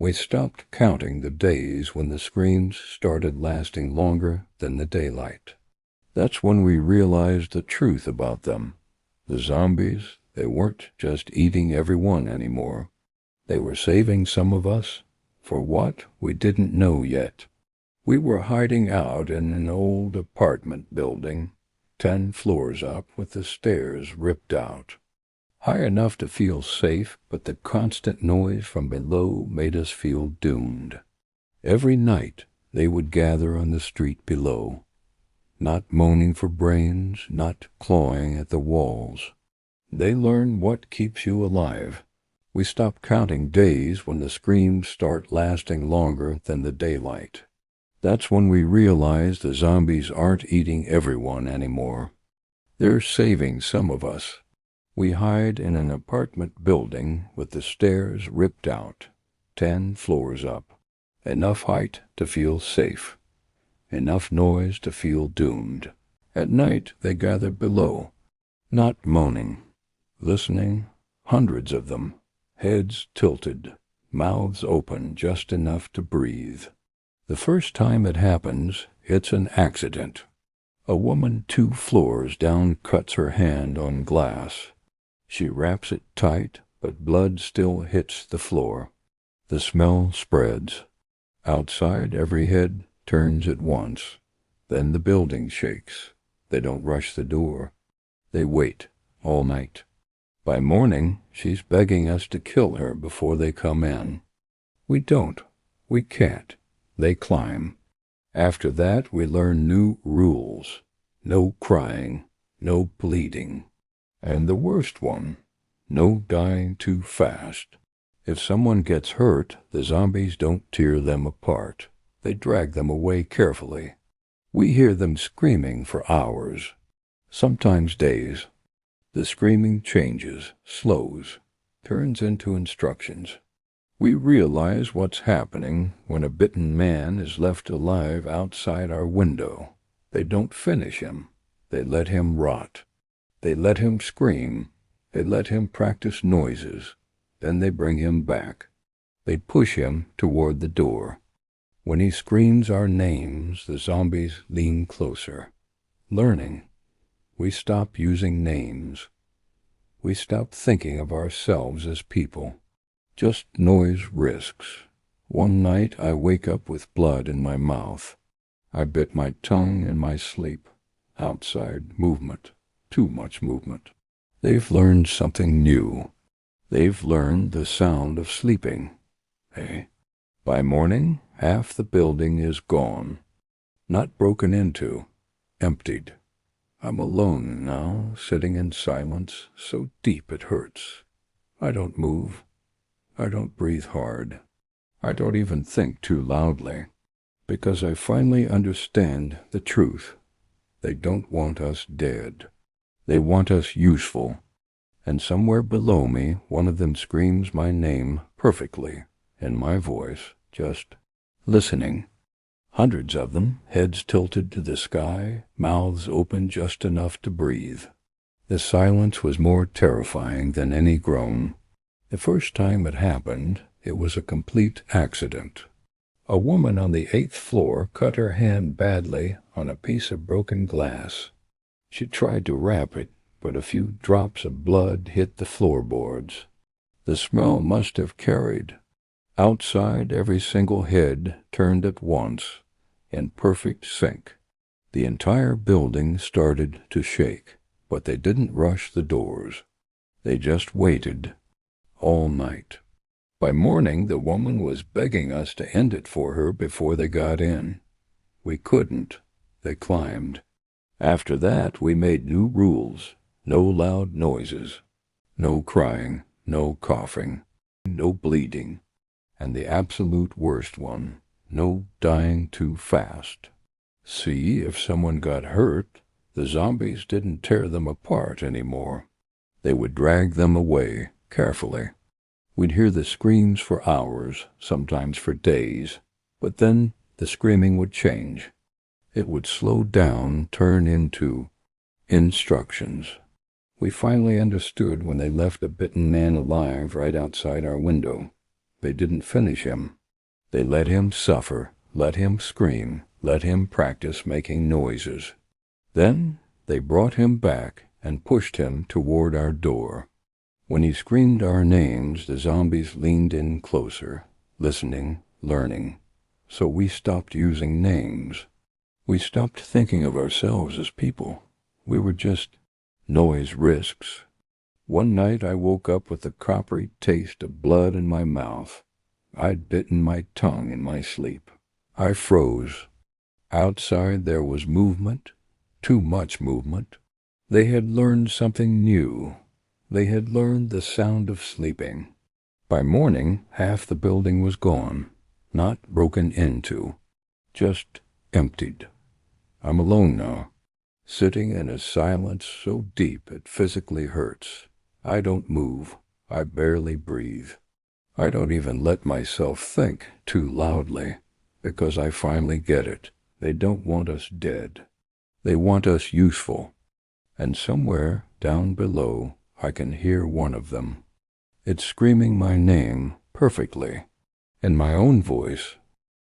We stopped counting the days when the screams started lasting longer than the daylight. That's when we realized the truth about them. The zombies, they weren't just eating everyone anymore. They were saving some of us for what we didn't know yet. We were hiding out in an old apartment building, 10 floors up with the stairs ripped out. High enough to feel safe, but the constant noise from below made us feel doomed. Every night they would gather on the street below, not moaning for brains, not clawing at the walls. They learn what keeps you alive. We stop counting days when the screams start lasting longer than the daylight. That's when we realize the zombies aren't eating everyone anymore. They're saving some of us. We hide in an apartment building with the stairs ripped out, 10 floors up. Enough height to feel safe. Enough noise to feel doomed. At night they gather below, not moaning, listening, hundreds of them, heads tilted, mouths open just enough to breathe. The first time it happens, it's an accident. A woman 2 floors down cuts her hand on glass. She wraps it tight, but blood still hits the floor. The smell spreads. Outside, every head turns at once. Then the building shakes. They don't rush the door. They wait all night. By morning, she's begging us to kill her before they come in. We don't. We can't. They climb. After that, we learn new rules. No crying. No bleeding. And the worst one, no dying too fast. If someone gets hurt, the zombies don't tear them apart. They drag them away carefully. We hear them screaming for hours, sometimes days. The screaming changes, slows, turns into instructions. We realize what's happening when a bitten man is left alive outside our window. They don't finish him. They let him rot. They let him scream. They let him practice noises. Then they bring him back. They push him toward the door. When he screams our names, the zombies lean closer. Learning. We stop using names. We stop thinking of ourselves as people. Just noise risks. One night I wake up with blood in my mouth. I bit my tongue in my sleep. Outside movement. Too much movement. They've learned something new. They've learned the sound of sleeping. By morning, half the building is gone. Not broken into. Emptied. I'm alone now, sitting in silence, so deep it hurts. I don't move. I don't breathe hard. I don't even think too loudly, because I finally understand the truth. They don't want us dead. They want us useful. And somewhere below me, one of them screams my name perfectly, in my voice, just listening. Hundreds of them, heads tilted to the sky, mouths open just enough to breathe. The silence was more terrifying than any groan. The first time it happened, it was a complete accident. A woman on the 8th floor cut her hand badly on a piece of broken glass. She tried to wrap it, but a few drops of blood hit the floorboards. The smell must have carried. Outside, every single head turned at once, in perfect sync. The entire building started to shake, but they didn't rush the doors. They just waited, all night. By morning, the woman was begging us to end it for her before they got in. We couldn't. They climbed. After that, we made new rules. No loud noises. No crying. No coughing. No bleeding. And the absolute worst one, no dying too fast. See, if someone got hurt, the zombies didn't tear them apart anymore. They would drag them away, carefully. We'd hear the screams for hours, sometimes for days, but then the screaming would change. It would slow down, turn into instructions. We finally understood when they left a bitten man alive right outside our window. They didn't finish him. They let him suffer, let him scream, let him practice making noises. Then they brought him back and pushed him toward our door. When he screamed our names, the zombies leaned in closer, listening, learning. So we stopped using names. We stopped thinking of ourselves as people. We were just noise risks. One night I woke up with the coppery taste of blood in my mouth. I'd bitten my tongue in my sleep. I froze. Outside there was movement, too much movement. They had learned something new. They had learned the sound of sleeping. By morning, half the building was gone, not broken into, just emptied. I'm alone now, sitting in a silence so deep it physically hurts. I don't move. I barely breathe. I don't even let myself think too loudly, because I finally get it. They don't want us dead. They want us useful. And somewhere down below, I can hear one of them. It's screaming my name perfectly, in my own voice,